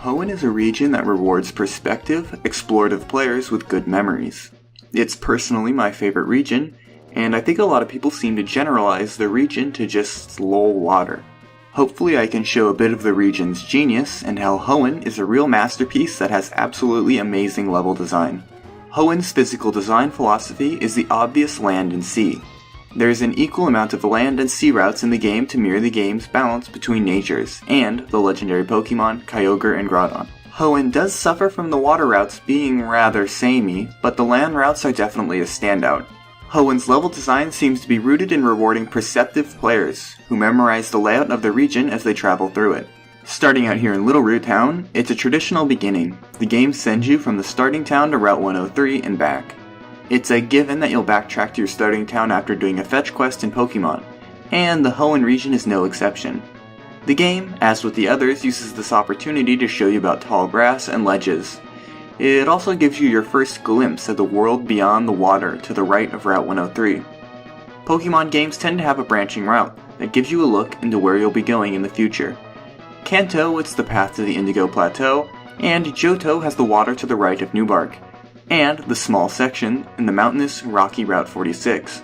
Hoenn is a region that rewards perspective, explorative players with good memories. It's personally my favorite region, and I think a lot of people seem to generalize the region to just lol water. Hopefully I can show a bit of the region's genius and how Hoenn is a real masterpiece that has absolutely amazing level design. Hoenn's physical design philosophy is the obvious land and sea. There is an equal amount of land and sea routes in the game to mirror the game's balance between natures and the legendary Pokémon Kyogre and Groudon. Hoenn does suffer from the water routes being rather samey, but the land routes are definitely a standout. Hoenn's level design seems to be rooted in rewarding perceptive players, who memorize the layout of the region as they travel through it. Starting out here in Little Root Town, it's a traditional beginning. The game sends you from the starting town to Route 103 and back. It's a given that you'll backtrack to your starting town after doing a fetch quest in Pokémon, and the Hoenn region is no exception. The game, as with the others, uses this opportunity to show you about tall grass and ledges. It also gives you your first glimpse of the world beyond the water to the right of Route 103. Pokémon games tend to have a branching route that gives you a look into where you'll be going in the future. Kanto, it's the path to the Indigo Plateau, and Johto has the water to the right of Newbark, and the small section in the mountainous, rocky Route 46.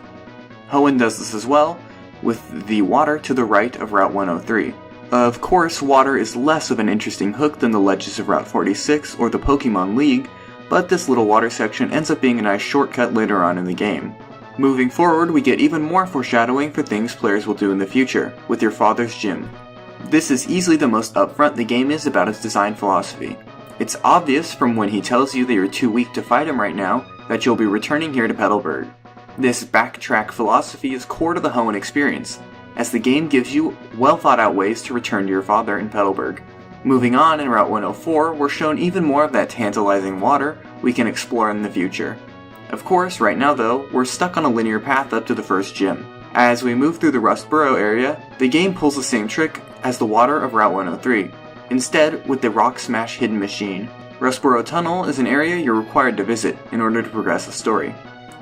Hoenn does this as well, with the water to the right of Route 103. Of course, water is less of an interesting hook than the ledges of Route 46 or the Pokémon League, but this little water section ends up being a nice shortcut later on in the game. Moving forward, we get even more foreshadowing for things players will do in the future, with your father's gym. This is easily the most upfront the game is about its design philosophy. It's obvious from when he tells you that you're too weak to fight him right now that you'll be returning here to Petalburg. This backtrack philosophy is core to the Hoenn experience, as the game gives you well thought out ways to return to your father in Petalburg. Moving on, in Route 104, we're shown even more of that tantalizing water we can explore in the future. Of course, right now though, we're stuck on a linear path up to the first gym. As we move through the Rust Burrow area, the game pulls the same trick as the water of Route 103. Instead, with the Rock Smash hidden machine. Rust Burrow Tunnel is an area you're required to visit in order to progress the story.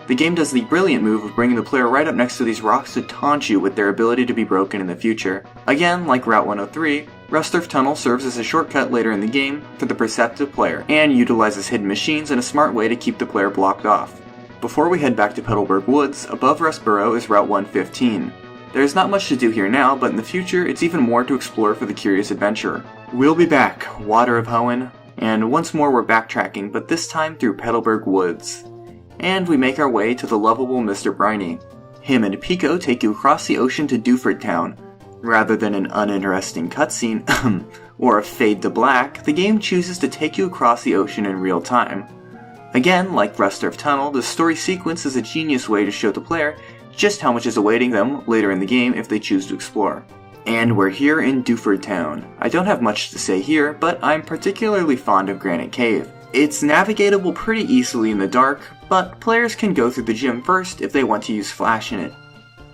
The game does the brilliant move of bringing the player right up next to these rocks to taunt you with their ability to be broken in the future. Again, like Route 103, Rusturf Tunnel serves as a shortcut later in the game for the perceptive player, and utilizes hidden machines in a smart way to keep the player blocked off. Before we head back to Petalburg Woods, above Rust Burrow is Route 115. There's not much to do here now, but in the future it's even more to explore for the curious adventurer. We'll be back, Water of Hoenn, and once more we're backtracking, but this time through Petalburg Woods. And we make our way to the lovable Mr. Briny. Him and Pico take you across the ocean to Dewford Town. Rather than an uninteresting cutscene, or a fade to black, the game chooses to take you across the ocean in real time. Again, like Rusturf Tunnel, the story sequence is a genius way to show the player just how much is awaiting them later in the game if they choose to explore. And we're here in Dewford Town. I don't have much to say here, but I'm particularly fond of Granite Cave. It's navigatable pretty easily in the dark, but players can go through the gym first if they want to use Flash in it.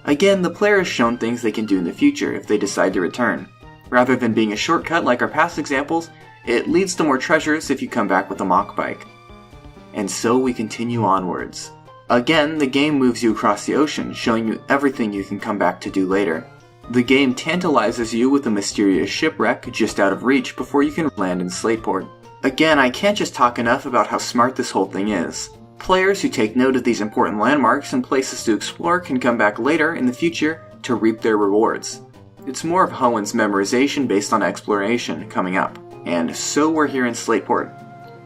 Again, the player is shown things they can do in the future if they decide to return. Rather than being a shortcut like our past examples, it leads to more treasures if you come back with a Mach Bike. And so we continue onwards. Again, the game moves you across the ocean, showing you everything you can come back to do later. The game tantalizes you with a mysterious shipwreck just out of reach before you can land in Slateport. Again, I can't just talk enough about how smart this whole thing is. Players who take note of these important landmarks and places to explore can come back later in the future to reap their rewards. It's more of Hoenn's memorization based on exploration coming up. And so we're here in Slateport.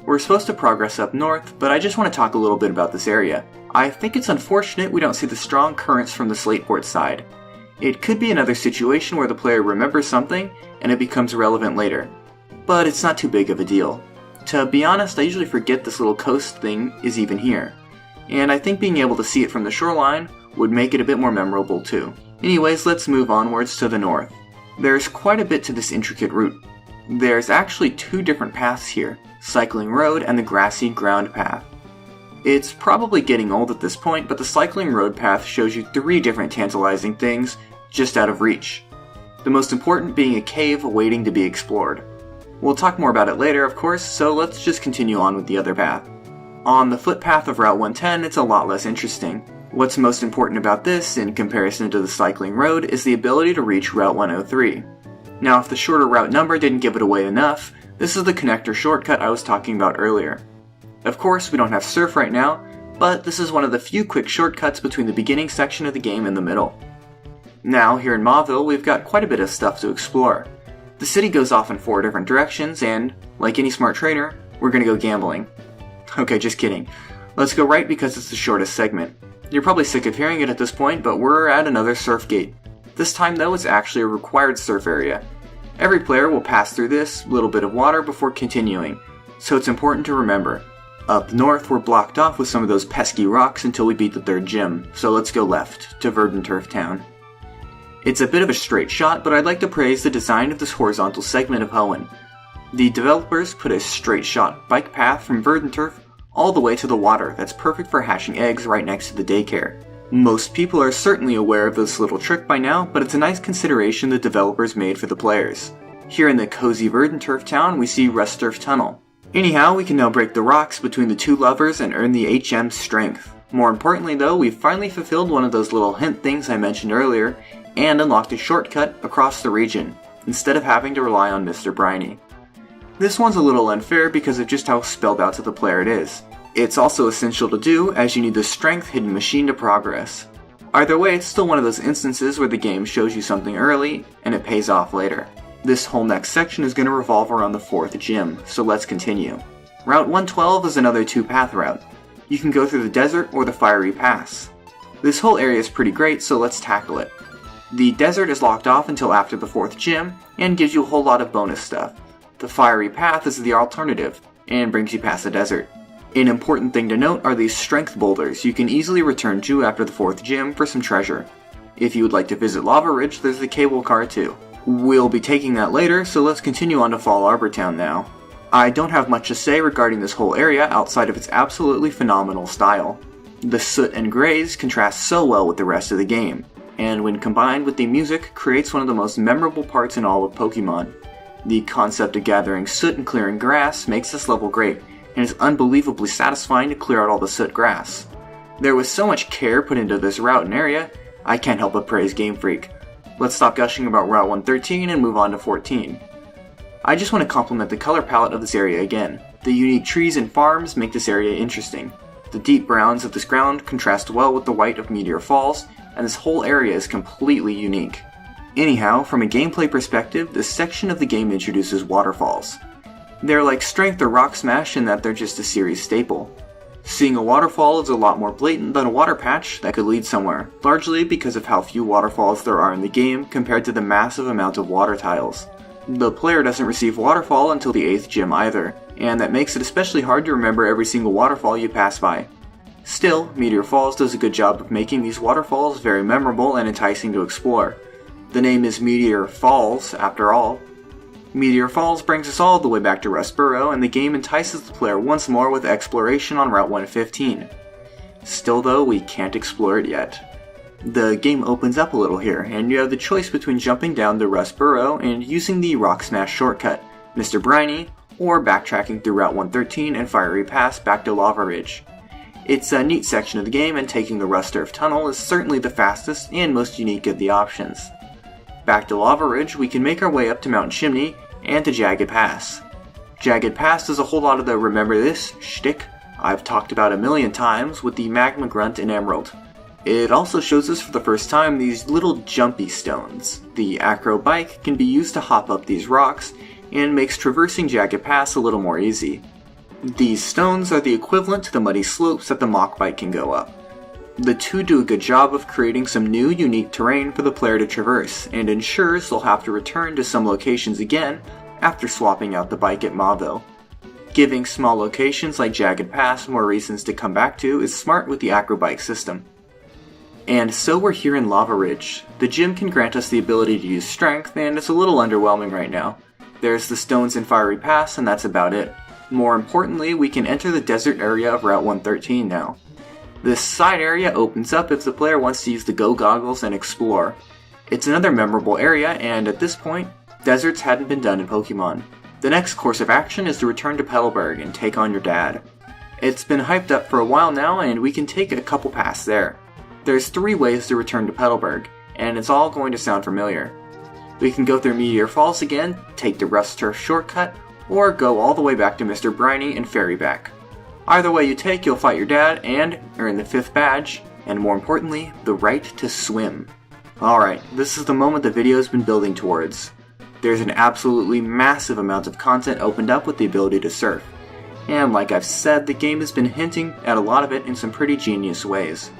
We're supposed to progress up north, but I just want to talk a little bit about this area. I think it's unfortunate we don't see the strong currents from the Slateport side. It could be another situation where the player remembers something and it becomes relevant later. But it's not too big of a deal. To be honest, I usually forget this little coast thing is even here. And I think being able to see it from the shoreline would make it a bit more memorable too. Anyways, let's move onwards to the north. There's quite a bit to this intricate route. There's actually two different paths here, Cycling Road and the Grassy Ground Path. It's probably getting old at this point, but the Cycling Road path shows you three different tantalizing things just out of reach. The most important being a cave waiting to be explored. We'll talk more about it later, of course, so let's just continue on with the other path. On the footpath of Route 110, it's a lot less interesting. What's most important about this, in comparison to the Cycling Road, is the ability to reach Route 103. Now, if the shorter route number didn't give it away enough, This is the connector shortcut I was talking about earlier. Of course, we don't have surf right now, but this is one of the few quick shortcuts between the beginning section of the game and the middle. Now, here in Mauville, we've got quite a bit of stuff to explore. The city goes off in 4 different directions, and, like any smart trainer, we're gonna go gambling. Okay, just kidding. Let's go right because it's the shortest segment. You're probably sick of hearing it at this point, but we're at another surf gate. This time though, it's actually a required surf area. Every player will pass through this little bit of water before continuing, so it's important to remember. Up north, we're blocked off with some of those pesky rocks until we beat the 3rd gym, so let's go left, to Verdanturf Town. It's a bit of a straight shot, but I'd like to praise the design of this horizontal segment of Hoenn. The developers put a straight shot bike path from Verdanturf all the way to the water that's perfect for hatching eggs right next to the daycare. Most people are certainly aware of this little trick by now, but it's a nice consideration the developers made for the players. Here in the cozy Verdanturf town, we see Rusturf Tunnel. Anyhow, we can now break the rocks between the 2 levers and earn the HM strength. More importantly though, we've finally fulfilled one of those little hint things I mentioned earlier, and unlocked a shortcut across the region, instead of having to rely on Mr. Briny. This one's a little unfair because of just how spelled out to the player it is. It's also essential to do, as you need the strength hidden machine to progress. Either way, it's still one of those instances where the game shows you something early, and it pays off later. This whole next section is going to revolve around the 4th gym, so let's continue. Route 112 is another 2-path route. You can go through the desert or the fiery pass. This whole area is pretty great, so let's tackle it. The desert is locked off until after the 4th gym, and gives you a whole lot of bonus stuff. The fiery path is the alternative, and brings you past the desert. An important thing to note are these strength boulders you can easily return to after the 4th gym for some treasure. If you would like to visit Lava Ridge, there's the cable car too. We'll be taking that later, so let's continue on to Fall Arbor Town now. I don't have much to say regarding this whole area outside of its absolutely phenomenal style. The soot and greys contrast so well with the rest of the game, and when combined with the music, creates one of the most memorable parts in all of Pokemon. The concept of gathering soot and clearing grass makes this level great, and it's unbelievably satisfying to clear out all the soot grass. There was so much care put into this route and area, I can't help but praise Game Freak. Let's stop gushing about Route 113 and move on to 14. I just want to compliment the color palette of this area again. The unique trees and farms make this area interesting. The deep browns of this ground contrast well with the white of Meteor Falls, and this whole area is completely unique. Anyhow, from a gameplay perspective, this section of the game introduces waterfalls. They're like Strength or Rock Smash in that they're just a series staple. Seeing a waterfall is a lot more blatant than a water patch that could lead somewhere, largely because of how few waterfalls there are in the game compared to the massive amount of water tiles. The player doesn't receive waterfall until the 8th gym either, and that makes it especially hard to remember every single waterfall you pass by. Still, Meteor Falls does a good job of making these waterfalls very memorable and enticing to explore. The name is Meteor Falls, after all. Meteor Falls brings us all the way back to Rustboro, and the game entices the player once more with exploration on Route 115. Still though, we can't explore it yet. The game opens up a little here, and you have the choice between jumping down to Rustboro and using the Rock Smash shortcut, Mr. Briny, or backtracking through Route 113 and Fiery Pass back to Lava Ridge. It's a neat section of the game, and taking the Rusturf Tunnel is certainly the fastest and most unique of the options. Back to Lava Ridge, we can make our way up to Mount Chimney and to Jagged Pass. Jagged Pass does a whole lot of the remember this shtick I've talked about a million times with the Magma Grunt and Emerald. It also shows us for the first time these little jumpy stones. The Acro Bike can be used to hop up these rocks and makes traversing Jagged Pass a little more easy. These stones are the equivalent to the muddy slopes that the Mach Bike can go up. The two do a good job of creating some new, unique terrain for the player to traverse, and ensures they'll have to return to some locations again after swapping out the bike at Mauville. Giving small locations like Jagged Pass more reasons to come back to is smart with the Acrobike system. And so we're here in Lava Ridge. The gym can grant us the ability to use strength, and it's a little underwhelming right now. There's the stones in Fiery Pass, and that's about it. More importantly, we can enter the desert area of Route 113 now. This side area opens up if the player wants to use the Go Goggles and explore. It's another memorable area, and at this point, deserts hadn't been done in Pokemon. The next course of action is to return to Petalburg and take on your dad. It's been hyped up for a while now, and we can take a couple paths there. There's 3 ways to return to Petalburg, and it's all going to sound familiar. We can go through Meteor Falls again, take the Rusturf shortcut, or go all the way back to Mr. Briny and ferry back. Either way you take, you'll fight your dad and earn the 5th badge, and more importantly, the right to swim. Alright, this is the moment the video has been building towards. There's an absolutely massive amount of content opened up with the ability to surf. And like I've said, the game has been hinting at a lot of it in some pretty genius ways.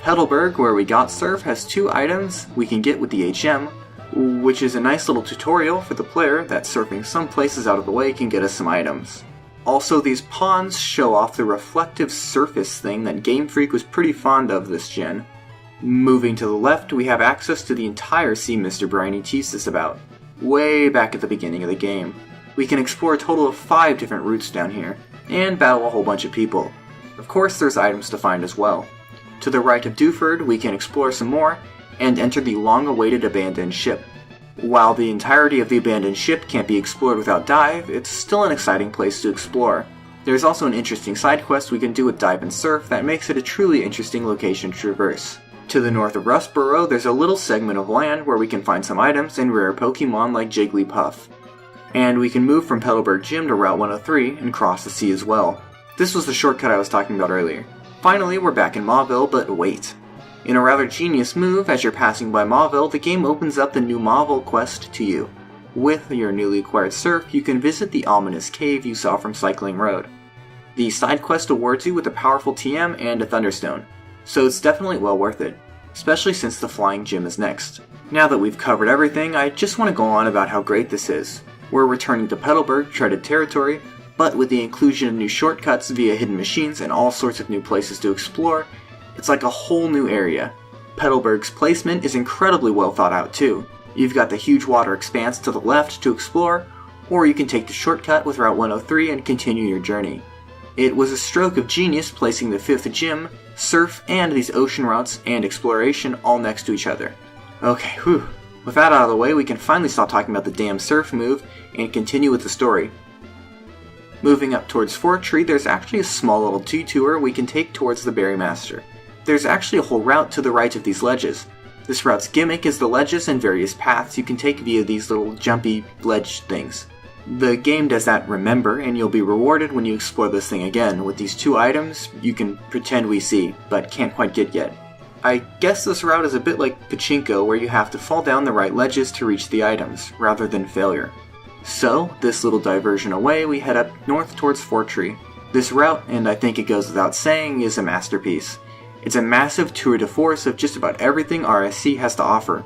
Petalburg, where we got surf, has 2 items we can get with the HM, which is a nice little tutorial for the player that surfing some places out of the way can get us some items. Also, these ponds show off the reflective surface thing that Game Freak was pretty fond of this gen. Moving to the left, we have access to the entire sea Mr. Briny teased us about, way back at the beginning of the game. We can explore a total of 5 different routes down here, and battle a whole bunch of people. Of course, there's items to find as well. To the right of Dewford, we can explore some more, and enter the long-awaited abandoned ship. While the entirety of the abandoned ship can't be explored without Dive, it's still an exciting place to explore. There's also an interesting side quest we can do with Dive and Surf that makes it a truly interesting location to traverse. To the north of Rustboro, there's a little segment of land where we can find some items and rare Pokemon like Jigglypuff. And we can move from Petalburg Gym to Route 103 and cross the sea as well. This was the shortcut I was talking about earlier. Finally, we're back in Mauville, but wait. In a rather genius move, as you're passing by Mauville, the game opens up the new Mauville quest to you. With your newly acquired Surf, you can visit the ominous cave you saw from Cycling Road. The side quest awards you with a powerful TM and a Thunderstone, so it's definitely well worth it, especially since the Flying Gym is next. Now that we've covered everything, I just want to go on about how great this is. We're returning to Petalburg, treaded territory, but with the inclusion of new shortcuts via hidden machines and all sorts of new places to explore, it's like a whole new area. Petalburg's placement is incredibly well thought out too. You've got the huge water expanse to the left to explore, or you can take the shortcut with Route 103 and continue your journey. It was a stroke of genius placing the 5th gym, surf, and these ocean routes and exploration all next to each other. Okay, whew. With that out of the way, we can finally stop talking about the damn surf move and continue with the story. Moving up towards Fort Tree, there's actually a small little detour we can take towards the Berry Master. There's actually a whole route to the right of these ledges. This route's gimmick is the ledges and various paths you can take via these little jumpy ledge things. The game does that remember, and you'll be rewarded when you explore this thing again with these 2 items you can pretend we see, but can't quite get yet. I guess this route is a bit like Pachinko, where you have to fall down the right ledges to reach the items, rather than failure. So, this little diversion away, we head up north towards Fort Tree. This route, and I think it goes without saying, is a masterpiece. It's a massive tour de force of just about everything RSC has to offer,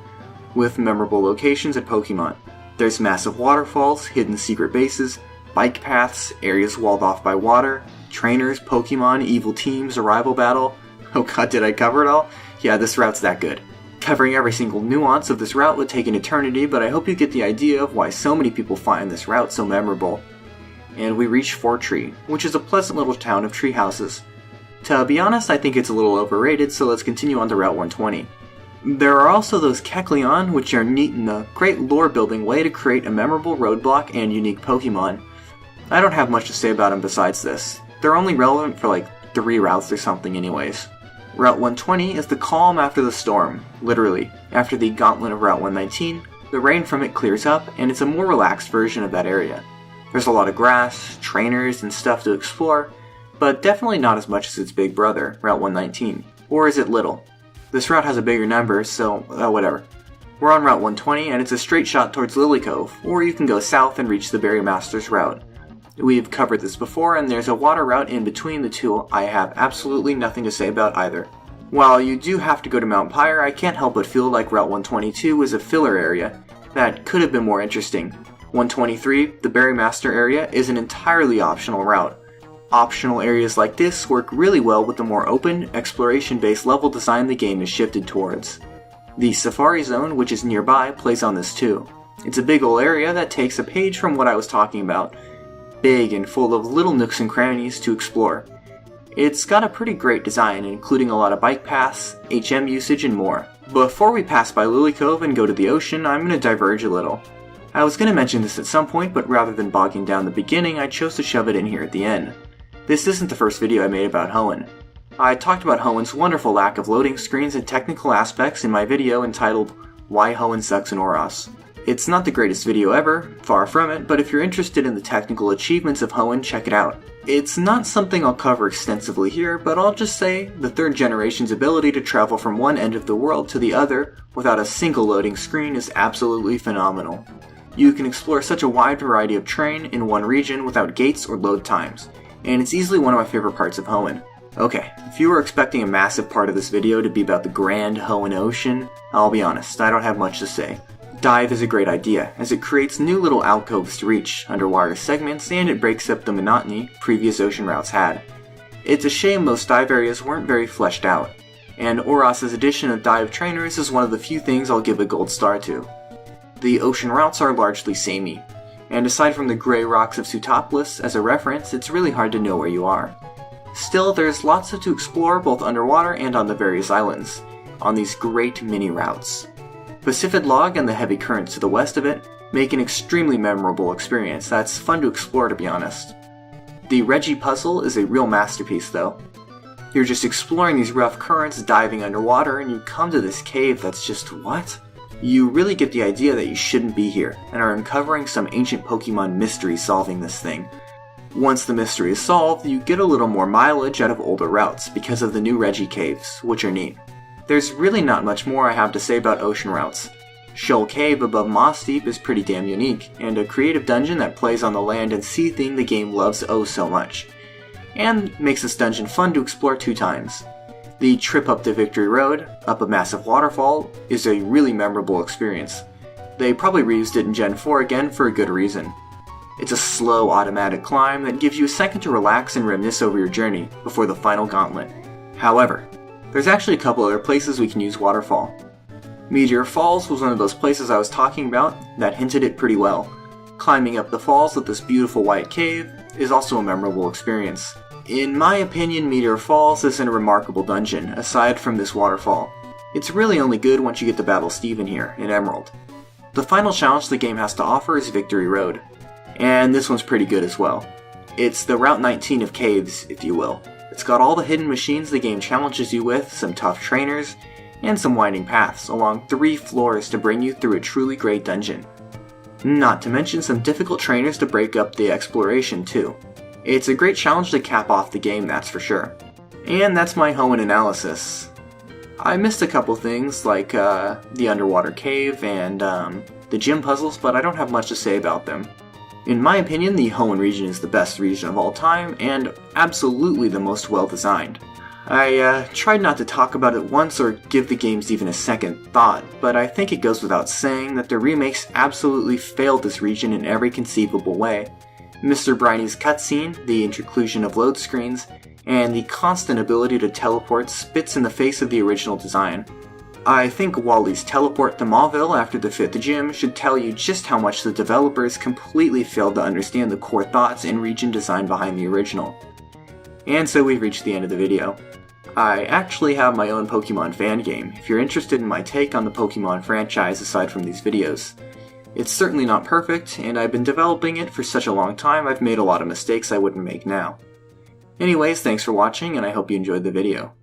with memorable locations and Pokemon. There's massive waterfalls, hidden secret bases, bike paths, areas walled off by water, trainers, Pokemon, evil teams, a rival battle. Oh god, did I cover it all? Yeah, this route's that good. Covering every single nuance of this route would take an eternity, but I hope you get the idea of why so many people find this route so memorable. And we reach Fort Tree, which is a pleasant little town of tree houses. To be honest, I think it's a little overrated, so let's continue on to Route 120. There are also those Kecleon, which are neat in a great lore-building way to create a memorable roadblock and unique Pokemon. I don't have much to say about them besides this. They're only relevant for like 3 routes or something anyways. Route 120 is the calm after the storm, literally. After the gauntlet of Route 119, the rain from it clears up, and it's a more relaxed version of that area. There's a lot of grass, trainers, and stuff to explore, but definitely not as much as its big brother, Route 119. Or is it little? This route has a bigger number, so whatever. We're on Route 120, and it's a straight shot towards Lily Cove, or you can go south and reach the Berry Master's route. We've covered this before, and there's a water route in between the 2 I have absolutely nothing to say about either. While you do have to go to Mount Pyre, I can't help but feel like Route 122 is a filler area that could have been more interesting. 123, the Berry Master area, is an entirely optional route. Optional areas like this work really well with the more open, exploration-based level design the game is shifted towards. The Safari Zone, which is nearby, plays on this too. It's a big ol' area that takes a page from what I was talking about. Big and full of little nooks and crannies to explore. It's got a pretty great design, including a lot of bike paths, HM usage, and more. Before we pass by Lily Cove and go to the ocean, I'm going to diverge a little. I was going to mention this at some point, but rather than bogging down the beginning, I chose to shove it in here at the end. This isn't the first video I made about Hoenn. I talked about Hoenn's wonderful lack of loading screens and technical aspects in my video entitled Why Hoenn Sucks in Oros. It's not the greatest video ever, far from it, but if you're interested in the technical achievements of Hoenn, check it out. It's not something I'll cover extensively here, but I'll just say the 3rd generation's ability to travel from one end of the world to the other without a single loading screen is absolutely phenomenal. You can explore such a wide variety of terrain in one region without gates or load times, and it's easily one of my favorite parts of Hoenn. Okay, if you were expecting a massive part of this video to be about the grand Hoenn Ocean, I'll be honest, I don't have much to say. Dive is a great idea, as it creates new little alcoves to reach, underwater segments, and it breaks up the monotony previous ocean routes had. It's a shame most dive areas weren't very fleshed out, and Oras's addition of dive trainers is one of the few things I'll give a gold star to. The ocean routes are largely samey, and aside from the grey rocks of Sootopolis as a reference, it's really hard to know where you are. Still, there's lots to explore both underwater and on the various islands, on these great mini routes. Pacific Log and the heavy currents to the west of it make an extremely memorable experience that's fun to explore, to be honest. The Reggie puzzle is a real masterpiece though. You're just exploring these rough currents, diving underwater, and you come to this cave that's just what? You really get the idea that you shouldn't be here, and are uncovering some ancient Pokemon mystery solving this thing. Once the mystery is solved, you get a little more mileage out of older routes because of the new Reggie caves, which are neat. There's really not much more I have to say about ocean routes. Shoal Cave above Moss Deep is pretty damn unique, and a creative dungeon that plays on the land and sea theme the game loves oh so much, and makes this dungeon fun to explore 2 times. The trip up the Victory Road, up a massive waterfall, is a really memorable experience. They probably reused it in Gen 4 again for a good reason. It's a slow automatic climb that gives you a second to relax and reminisce over your journey before the final gauntlet. However, there's actually a couple other places we can use waterfall. Meteor Falls was one of those places I was talking about that hinted it pretty well. Climbing up the falls of this beautiful white cave is also a memorable experience. In my opinion, Meteor Falls isn't a remarkable dungeon, aside from this waterfall. It's really only good once you get to battle Steven here, in Emerald. The final challenge the game has to offer is Victory Road, and this one's pretty good as well. It's the Route 19 of caves, if you will. It's got all the hidden machines the game challenges you with, some tough trainers, and some winding paths along 3 floors to bring you through a truly great dungeon. Not to mention some difficult trainers to break up the exploration too. It's a great challenge to cap off the game, that's for sure. And that's my Hoenn analysis. I missed a couple things like the underwater cave and the gym puzzles, but I don't have much to say about them. In my opinion, the Hoenn region is the best region of all time, and absolutely the most well-designed. I tried not to talk about it once or give the games even a second thought, but I think it goes without saying that the remakes absolutely failed this region in every conceivable way. Mr. Briny's cutscene, the inclusion of load screens, and the constant ability to teleport spits in the face of the original design. I think Wally's teleport to Mauville after the 5th gym should tell you just how much the developers completely failed to understand the core thoughts and region design behind the original. And so we've reached the end of the video. I actually have my own Pokemon fangame if you're interested in my take on the Pokemon franchise aside from these videos. It's certainly not perfect, and I've been developing it for such a long time I've made a lot of mistakes I wouldn't make now. Anyways, thanks for watching, and I hope you enjoyed the video.